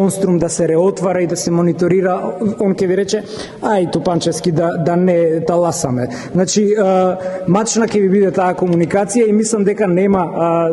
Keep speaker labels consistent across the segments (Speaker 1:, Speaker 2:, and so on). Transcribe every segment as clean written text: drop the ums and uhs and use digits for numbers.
Speaker 1: монструм да се реотвара и да се мониторира, он ќе ви рече, ај Тупанчевски да не таласаме. Значи, мачна ќе ви биде таа комуникација и мислам дека нема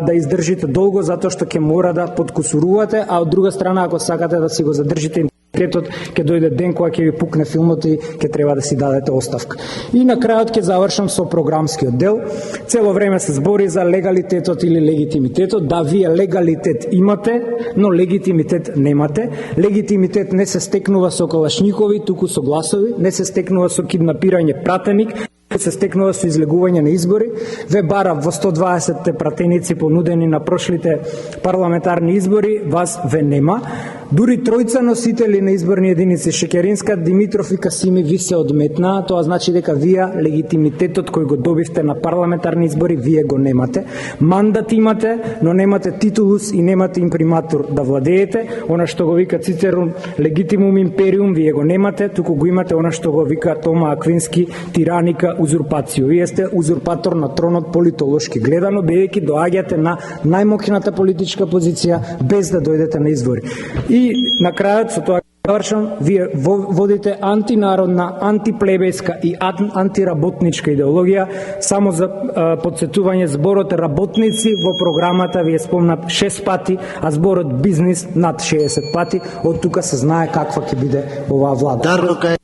Speaker 1: да издржите долго, затоа што ќе мора да подкусурувате, а од друга страна, ако сакате да си го задржите интегритетот, ќе дојде ден кога ќе ви пукне филмот и ќе треба да си дадете оставка. И на крајот ќе завршам со програмскиот дел. Цело време се збори за легалитетот или легитимитетот. Да, вие легалитет имате, но легитимитет немате. Легитимитет не се стекнува со калашникови, туку со гласови, не се стекнува со киднапирање пратеник, се стекнува со излегување на избори. Ве бара во 120 пратеници понудени на прошлите парламентарни избори, вас ве нема. Дури тројца носители на изборни единици, Шекеринска, Димитров и Касими, ви се одметнаа. Тоа значи дека вие легитимитетот кој го добивте на парламентарни избори, вие го немате. Мандат имате, но немате титулус и немате имприматур да владеете. Она што го вика Цицерон легитимум империум, вие го немате, туку го имате она што го вика Тома Аквински тираника узурпацију. Вие сте узурпатор на тронот политолошки гледано, бидејќи доаѓате на најмоќната политичка позиција без да дојдете на избори. И на крајот со тоа завршам, вие водите антинародна, антиплебејска и антиработничка идеологија. Само за подсетување, зборот работници во програмата ви е спомнат 6 пати, а зборот бизнис над 60 пати. Од тука се знае каква ќе биде оваа влада.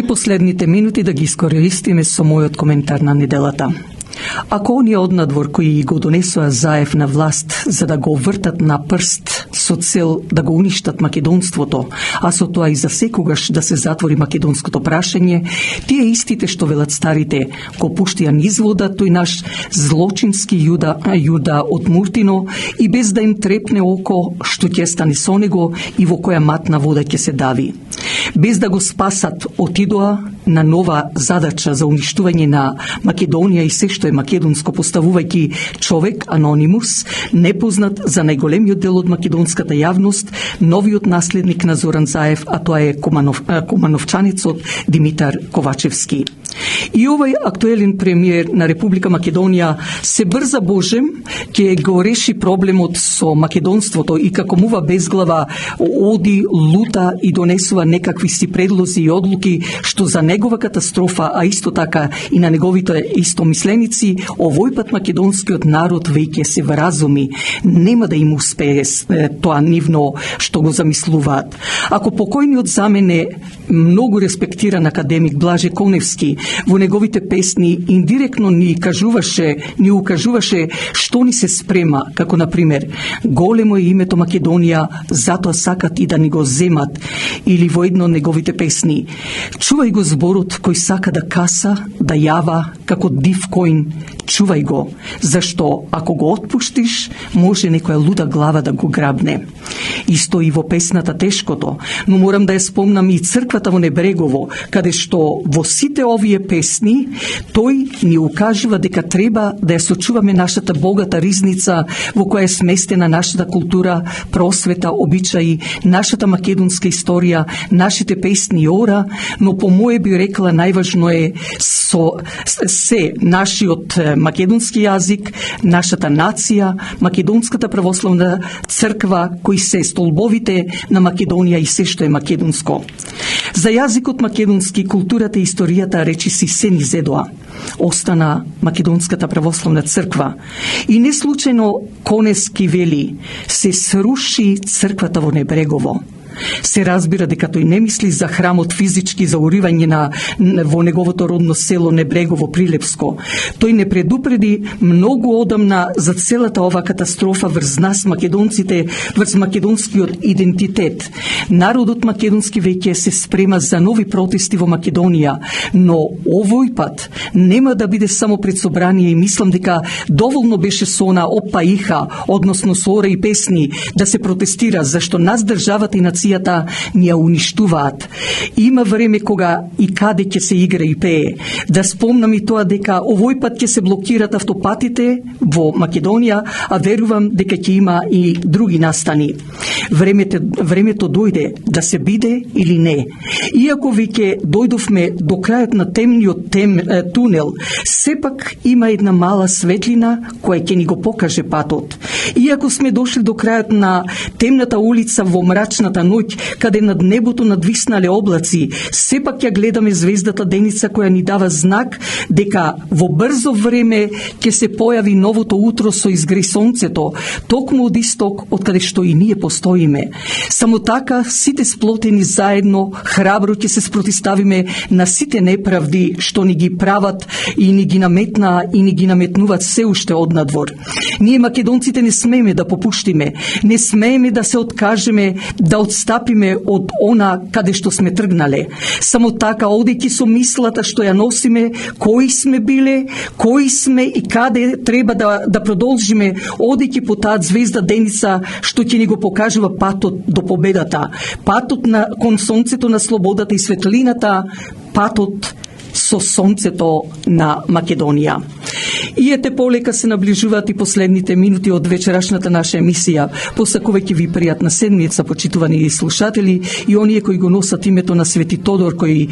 Speaker 2: Последните минути да ги искористиме со мојот коментар на неделата. Ако оние однадвор кои го донесоа Заев на власт за да го вртат на прст со цел да го уништат македонството, а со тоа и за секогаш да се затвори македонското прашање, тие истите што велат старите го пуштија низ вода тој наш злочински јуда од Муртино и без да им трепне око што ќе стане со него и во која матна вода ќе се дави. Без да го спасат, отидоа на нова задача за уништување на Македонија и се што е македонско, поставувајќи човек, анонимус, непознат за најголемиот дел од македонската јавност, новиот наследник на Зоран Заев, а тоа е кумановчанецот Димитар Ковачевски. И овој актуелен премиер на Република Македонија се брза Божем ќе го реши проблемот со македонството и како мува безглава оди, лута и донесува некакви си предлози и одлуки што за негова катастрофа, а исто така и на неговите истомисленици, овој пат македонскиот народ веќе се вразуми, нема да им успее тоа нивно што го замислуваат. Ако покојниот за мене многу респектиран академик Блаже Коневски во неговите песни индиректно ни укажуваше што ни се спрема, како на пример големо е името Македонија, затоа сакат и да ни го земат, или во едно од неговите песни чувај го зборот кој сака да каса, да јава како див коин, чувај го, зашто ако го отпуштиш, може некоја луда глава да го грабне. Исто и во песната Тешкото, но морам да ја спомнам и црквата во Небрегово, каде што во сите овие песни тој ни укажува дека треба да ја сочуваме нашата богата ризница во која е сместена нашата култура, просвета, обичаи, нашата македонска историја, нашите песни и ора, но по моје би рекла најважно е се нашиот македонски јазик, нашата нација, Македонската православна црква, кои се столбовите на Македонија и се што е македонско. За јазикот македонски, културата и историјата речиси се ни зедоа. Остана Македонската православна црква. И не случајно Коневски вели, се сруши црквата во Небрегово. Се разбира дека тој не мисли за храмот физички за уривање во неговото родно село Небрегово Прилепско. Тој не предупреди многу одамна за целата ова катастрофа врз нас македонците, врз македонскиот идентитет. Народот македонски веќе се спрема за нови протести во Македонија, но овој пат нема да биде само пред собрание и мислам дека доволно беше со она опаиха, односно со ора и песни, да се протестира, зашто нас државата и нацијата ни ја уништуваат. Има време кога и каде ќе се игра и пее. Да спомнам и тоа дека овој пат ќе се блокират автопатите во Македонија, а верувам дека ќе има и други настани. Времето дојде да се биде или не. Иако веќе дојдовме до крајот на темниот тунел, сепак има една мала светлина која ќе ни го покаже патот. Иако сме дошли до крајот на темната улица во мрачната ноќ, каде над небото надвиснале облаци, сепак ја гледаме звездата деница која ни дава знак дека во брзо време ќе се појави новото утро со изгре сонцето, токму од исток од каде што и ние постоиме. Само така сите сплотени заедно, храбро ќе се спротиставиме на сите неправди што ни ги прават и ни ги наметнуваат се уште однадвор. Ние македонците не смееме да попуштиме, не смееме да се откажеме, да отстапиме од она каде што сме тргнале. Само така, одејќи со мислата што ја носиме, кои сме биле, кои сме и каде треба да продолжиме, одејќи по таа звезда деница што ќе ни го покажува патот до победата, патот кон сонцето на слободата и светлината, патот со сонцето на Македонија. И ете полека се наближуваат и последните минути од вечерашната наша емисија. Посакувајќи ви пријатна седмица, почитувани слушатели, и оние кои го носат името на Свети Тодор, кој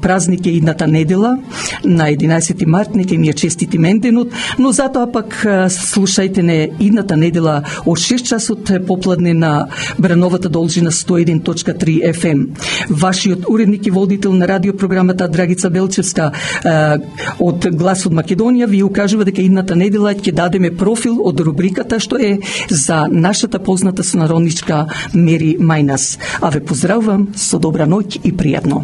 Speaker 2: празник е идната недела, на 11 март, нека им ја честити менденот, но затоа пак слушајте не идната недела од 6 часот попладне на Брановата должина 101.3 FM. Вашиот уредник и водител на радиопрограмата Драгица Белчевска од Глас од Македонија ви укажува дека идната недела ќе дадеме профил од рубриката што е за нашата позната сонародничка Мери Мајнас. А ве поздравувам со добра ноќ и пријатно.